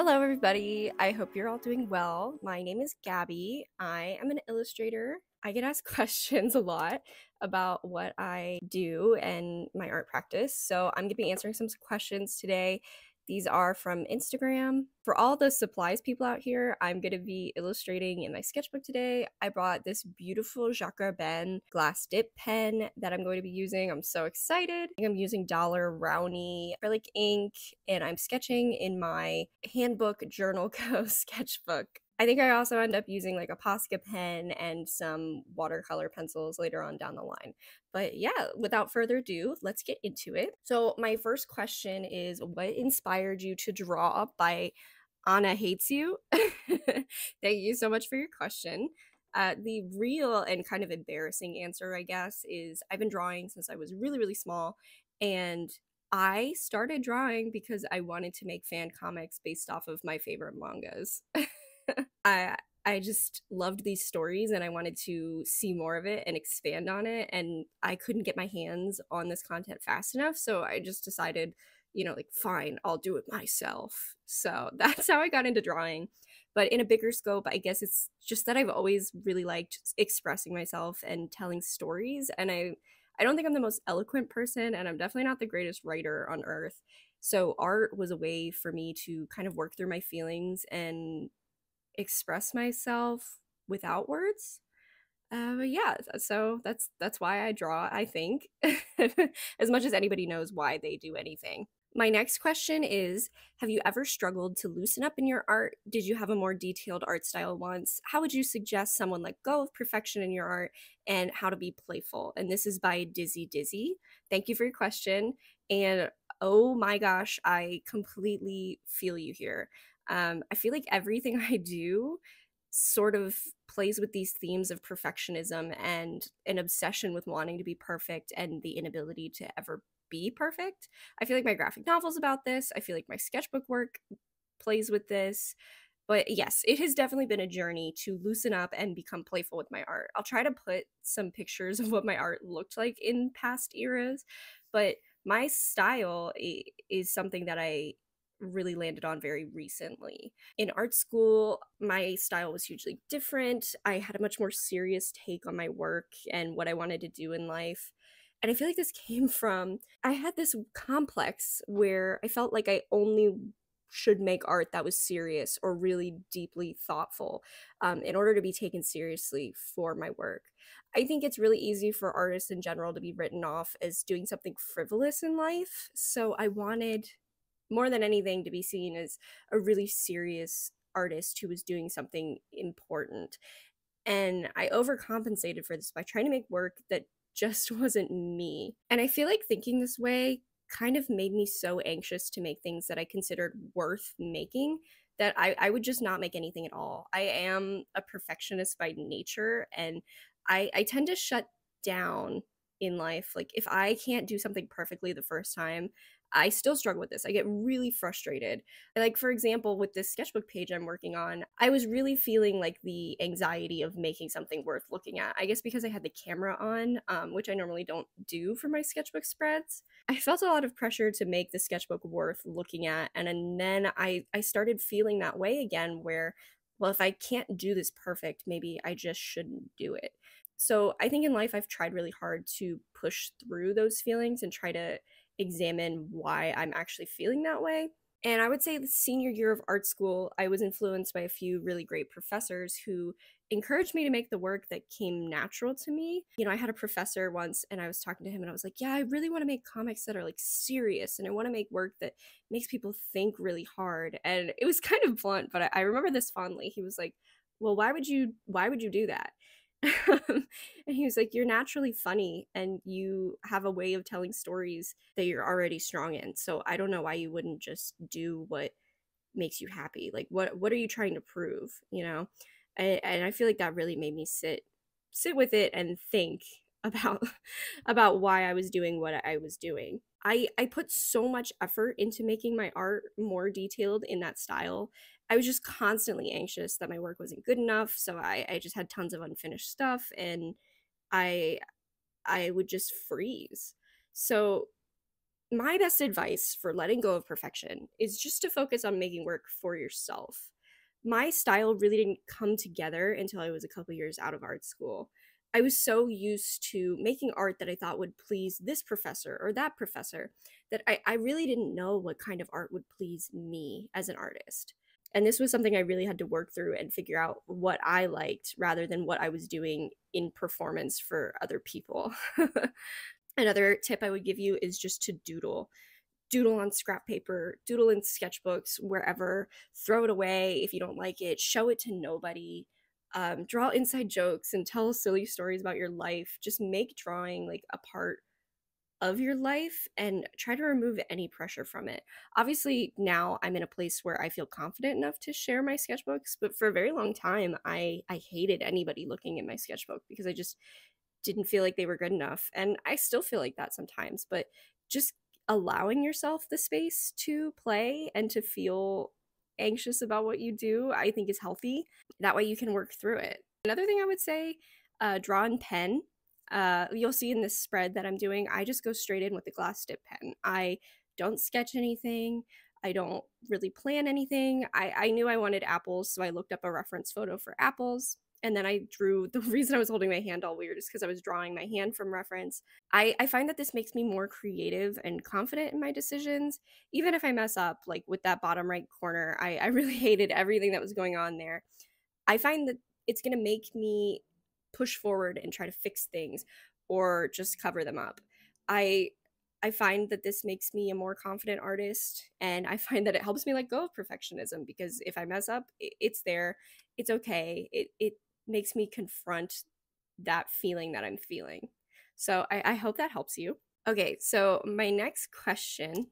Hello, everybody. I hope you're all doing well. My name is Gabby. I am an illustrator. I get asked questions a lot about what I do and my art practice. So I'm going to be answering some questions today. These are from Instagram. For all the supplies people out here, I'm going to be illustrating in my sketchbook today. I brought this beautiful Jacques Rabin glass dip pen that I'm going to be using. I'm so excited. I'm using Dollar Rowney acrylic ink, and I'm sketching in my handbook journal co sketchbook. I think I also end up using like a Posca pen and some watercolor pencils later on down the line. But yeah, without further ado, let's get into it. So my first question is, what inspired you to draw by Anna Hates You? Thank you so much for your question. The real and kind of embarrassing answer, I guess, is I've been drawing since I was really, really small. And I started drawing because I wanted to make fan comics based off of my favorite mangas. I I just loved these stories and I wanted to see more of it and expand on it, and I couldn't get my hands on this content fast enough, so I just decided, like fine, I'll do it myself. So that's how I got into drawing. But in a bigger scope, I guess it's just that I've always really liked expressing myself and telling stories, and I don't think I'm the most eloquent person, and I'm definitely not the greatest writer on earth. So art was a way for me to kind of work through my feelings and express myself without words. But yeah, so that's why I draw, I think, as much as anybody knows why they do anything. My next question is, have you ever struggled to loosen up in your art? Did you have a more detailed art style once? How would you suggest someone let go of perfection in your art and how to be playful? And this is by Dizzy Dizzy. Thank you for your question. And oh my gosh, I completely feel you here. I feel like everything I do sort of plays with these themes of perfectionism and an obsession with wanting to be perfect and the inability to ever be perfect. I feel like my graphic novel's about this. I feel like my sketchbook work plays with this. But yes, it has definitely been a journey to loosen up and become playful with my art. I'll try to put some pictures of what my art looked like in past eras, but my style is something that I really landed on very recently. In art school, my style was hugely different. I had a much more serious take on my work and what I wanted to do in life. And I feel like this came from I had this complex where I felt like I only should make art that was serious or really deeply thoughtful in order to be taken seriously for my work. I think it's really easy for artists in general to be written off as doing something frivolous in life. So I wanted more than anything to be seen as a really serious artist who was doing something important. And I overcompensated for this by trying to make work that just wasn't me. And I feel like thinking this way kind of made me so anxious to make things that I considered worth making that I would just not make anything at all. I am a perfectionist by nature, and I tend to shut down in life. Like, if I can't do something perfectly the first time, I still struggle with this. I get really frustrated. Like, for example, with this sketchbook page I'm working on, I was really feeling like the anxiety of making something worth looking at. I guess because I had the camera on, which I normally don't do for my sketchbook spreads. I felt a lot of pressure to make the sketchbook worth looking at. And then I started feeling that way again, where, well, if I can't do this perfect, maybe I just shouldn't do it. So I think in life, I've tried really hard to push through those feelings and try to examine why I'm actually feeling that way. And I would say the senior year of art school, I was influenced by a few really great professors who encouraged me to make the work that came natural to me. I had a professor once and I was talking to him and I was like, yeah, I really want to make comics that are like serious and I want to make work that makes people think really hard. And it was kind of blunt, but I remember this fondly. He was like, well, why would you do that? And he was like, you're naturally funny and you have a way of telling stories that you're already strong in. So I don't know why you wouldn't just do what makes you happy. Like, what are you trying to prove, And I feel like that really made me sit with it and think about about why I was doing what I was doing. I put so much effort into making my art more detailed in that style. I was just constantly anxious that my work wasn't good enough, so I just had tons of unfinished stuff, and I I would just freeze. So My best advice for letting go of perfection is just to focus on making work for yourself. My style really didn't come together until I was a couple years out of art school. I was so used to making art that I thought would please this professor or that professor that I really didn't know what kind of art would please me as an artist. And this was something I really had to work through and figure out what I liked rather than what I was doing in performance for other people. Another tip I would give you is just to doodle. Doodle on scrap paper, doodle in sketchbooks, wherever, throw it away if you don't like it, show it to nobody. Draw inside jokes and tell silly stories about your life. Just make drawing like a part of your life and try to remove any pressure from it. Obviously, now I'm in a place where I feel confident enough to share my sketchbooks, but for a very long time, I hated anybody looking at my sketchbook because I just didn't feel like they were good enough. And I still feel like that sometimes, but just allowing yourself the space to play and to feel anxious about what you do, I think is healthy. That way you can work through it. Another thing I would say, draw in pen. You'll see in this spread that I'm doing, I just go straight in with the glass dip pen. I don't sketch anything. I don't really plan anything. I knew I wanted apples, so I looked up a reference photo for apples. And then I drew. The reason I was holding my hand all weird is because I was drawing my hand from reference. I find that this makes me more creative and confident in my decisions. Even if I mess up, like with that bottom right corner, I really hated everything that was going on there. I find that it's going to make me push forward and try to fix things or just cover them up. I I find that this makes me a more confident artist, and I find that it helps me let go of perfectionism because if I mess up, it's there. It's okay. It makes me confront that feeling that I'm feeling. So I hope that helps you. Okay, so my next question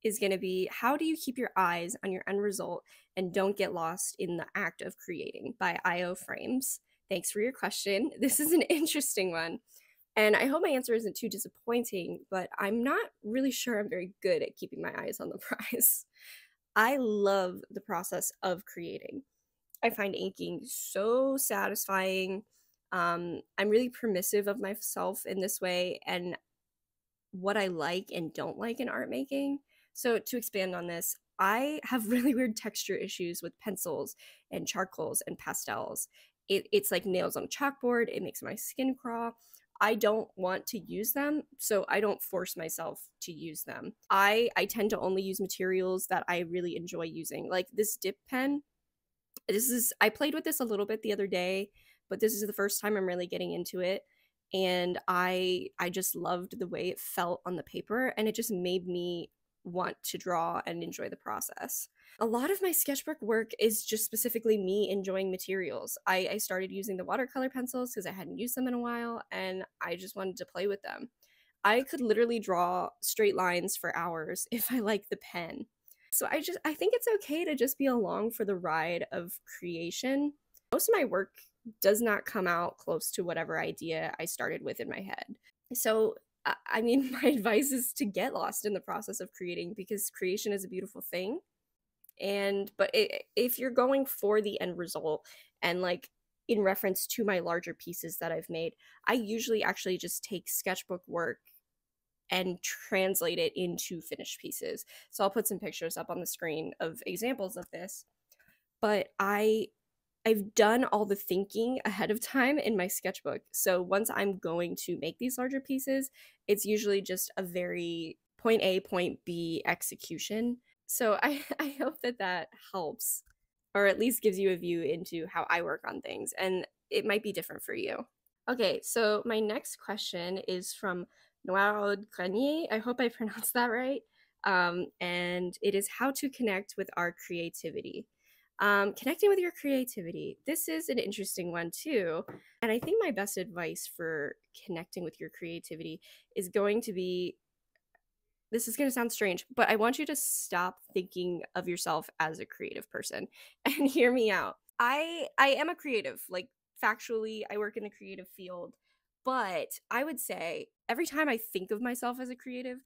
is going to be, how do you keep your eyes on your end result and don't get lost in the act of creating, by IO Frames? Thanks for your question. This is an interesting one. And I hope my answer isn't too disappointing, but I'm not really sure I'm very good at keeping my eyes on the prize. I love the process of creating. I find inking so satisfying. I'm really permissive of myself in this way and what I like and don't like in art making. So, to expand on this, I have really weird texture issues with pencils and charcoals and pastels. It's like nails on a chalkboard, it makes my skin crawl. I don't want to use them, so I don't force myself to use them. I tend to only use materials that I really enjoy using. Like this dip pen, I played with this a little bit the other day, but this is the first time I'm really getting into it, and I just loved the way it felt on the paper, and it just made me want to draw and enjoy the process. A lot of my sketchbook work is just specifically me enjoying materials. I started using the watercolor pencils because I hadn't used them in a while, and I just wanted to play with them. I could literally draw straight lines for hours if I like the pen. So I think it's okay to just be along for the ride of creation. Most of my work does not come out close to whatever idea I started with in my head. So I mean, my advice is to get lost in the process of creating because creation is a beautiful thing. If you're going for the end result and like in reference to my larger pieces that I've made, I usually actually just take sketchbook work and translate it into finished pieces. So I'll put some pictures up on the screen of examples of this. But I've done all the thinking ahead of time in my sketchbook. So once I'm going to make these larger pieces, it's usually just a very point A, point B execution. So I hope that that helps, or at least gives you a view into how I work on things. And it might be different for you. Okay, so my next question is from Noirod Grenier. I hope I pronounced that right. And it is how to connect with our creativity. Connecting with your creativity. This is an interesting one too. And I think my best advice for connecting with your creativity is going to be, this is going to sound strange, but I want you to stop thinking of yourself as a creative person and hear me out. I am a creative, like factually, I work in the creative field, but I would say every time I think of myself as a creative,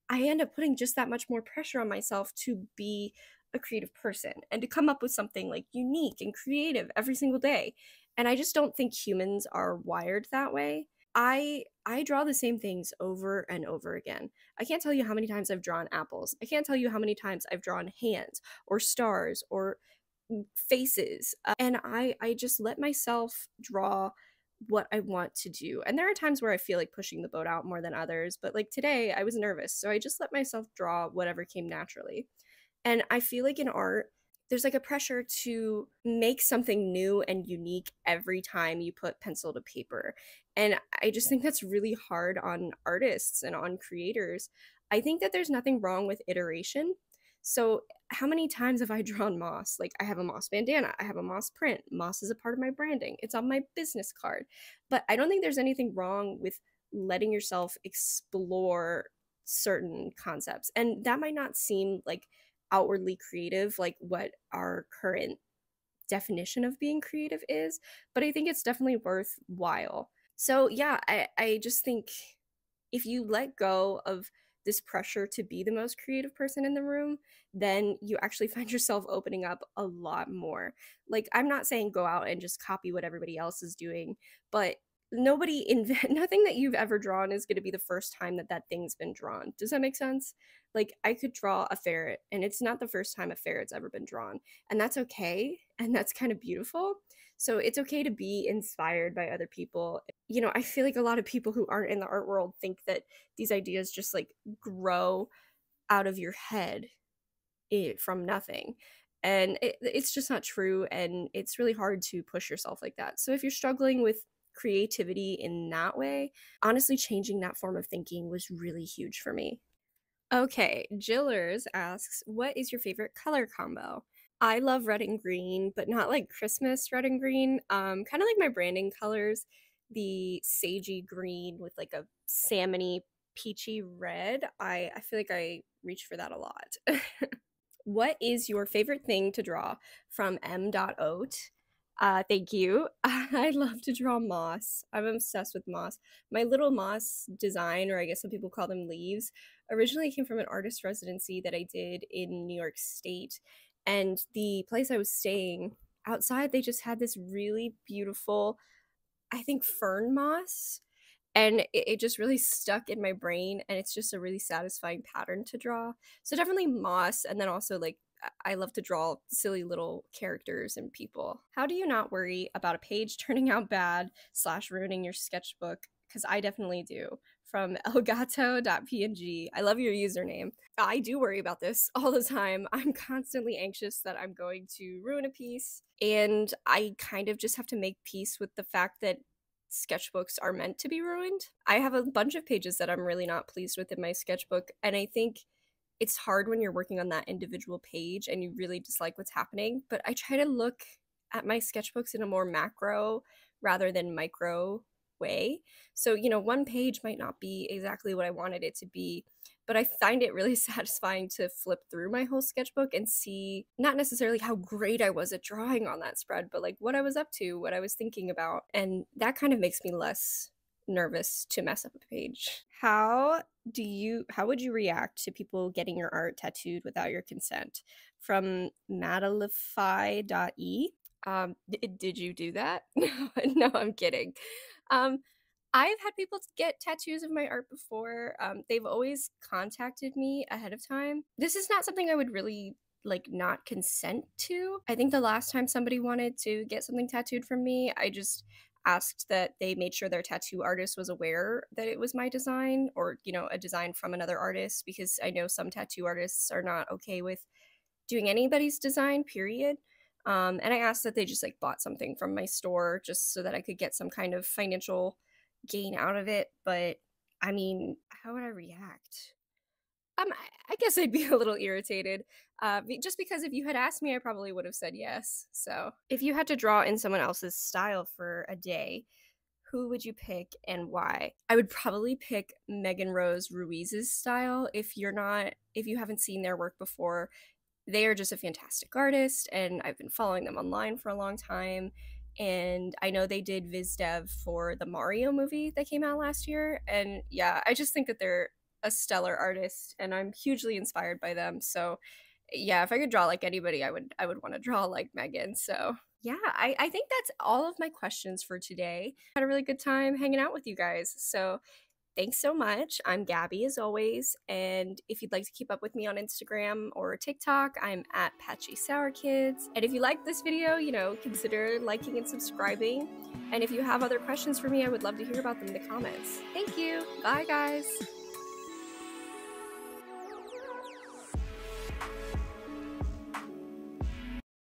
I end up putting just that much more pressure on myself to be a creative person and to come up with something like unique and creative every single day. And I just don't think humans are wired that way. I draw the same things over and over again. I can't tell you how many times I've drawn apples. I can't tell you how many times I've drawn hands or stars or faces. And I just let myself draw what I want to do. And there are times where I feel like pushing the boat out more than others, but like today I was nervous, so I just let myself draw whatever came naturally. And I feel like in art, there's like a pressure to make something new and unique every time you put pencil to paper. And I just think that's really hard on artists and on creators. I think that there's nothing wrong with iteration. So, how many times have I drawn moss? Like, I have a moss bandana, I have a moss print. Moss is a part of my branding, it's on my business card. But I don't think there's anything wrong with letting yourself explore certain concepts. And that might not seem like outwardly creative, like what our current definition of being creative is, but I think it's definitely worthwhile. So, yeah, I just think if you let go of this pressure to be the most creative person in the room, then you actually find yourself opening up a lot more. Like, I'm not saying go out and just copy what everybody else is doing, but nothing that you've ever drawn is going to be the first time that that thing's been drawn. Does that make sense? Like, I could draw a ferret and it's not the first time a ferret's ever been drawn, and that's okay, and that's kind of beautiful. So it's okay to be inspired by other people. I feel like a lot of people who aren't in the art world think that these ideas just like grow out of your head from nothing. And it's just not true. And it's really hard to push yourself like that. So if you're struggling with creativity in that way, honestly, changing that form of thinking was really huge for me. Okay, Jillers asks, what is your favorite color combo? I love red and green, but not like Christmas red and green. Kind of like my branding colors, the sagey green with like a salmony peachy red. I feel like I reach for that a lot. What is your favorite thing to draw? From M.Oat. Thank you. I love to draw moss. I'm obsessed with moss. My little moss design, or I guess some people call them leaves, originally came from an artist residency that I did in New York State. And the place I was staying outside, they just had this really beautiful, I think, fern moss. And it just really stuck in my brain. And it's just a really satisfying pattern to draw. So definitely moss. And then also, like, I love to draw silly little characters and people. How do you not worry about a page turning out bad / ruining your sketchbook? Because I definitely do. From elgato.png. I love your username. I do worry about this all the time. I'm constantly anxious that I'm going to ruin a piece. And I kind of just have to make peace with the fact that sketchbooks are meant to be ruined. I have a bunch of pages that I'm really not pleased with in my sketchbook. And I think it's hard when you're working on that individual page and you really dislike what's happening. But I try to look at my sketchbooks in a more macro rather than micro way. So, one page might not be exactly what I wanted it to be, but I find it really satisfying to flip through my whole sketchbook and see not necessarily how great I was at drawing on that spread, but like what I was up to, what I was thinking about. And that kind of makes me less nervous to mess up a page. How would you react to people getting your art tattooed without your consent? From matalify.e. Did you do that? No, I'm kidding. Um, I've had people get tattoos of my art before. They've always contacted me ahead of time. This is not something I would really like not consent to. I think the last time somebody wanted to get something tattooed from me, I just asked that they made sure their tattoo artist was aware that it was my design, or, a design from another artist, because I know some tattoo artists are not okay with doing anybody's design, period. And I asked that they just like bought something from my store just so that I could get some kind of financial gain out of it. But I mean, how would I react? I guess I'd be a little irritated. Just because if you had asked me, I probably would have said yes. So, if you had to draw in someone else's style for a day, who would you pick and why? I would probably pick Megan Rose Ruiz's style. If you haven't seen their work before, they are just a fantastic artist, and I've been following them online for a long time. And I know they did Viz Dev for the Mario movie that came out last year. And yeah, I just think that they're a stellar artist, and I'm hugely inspired by them. So yeah, if I could draw like anybody, I would want to draw like Megan. So Yeah, I think that's all of my questions for today. Had a really good time hanging out with you guys. So thanks so much. I'm Gabby as always. And if you'd like to keep up with me on Instagram or TikTok, I'm at Patchy Sour Kids. And if you like this video, consider liking and subscribing. And if you have other questions for me, I would love to hear about them in the comments. Thank you. Bye, guys.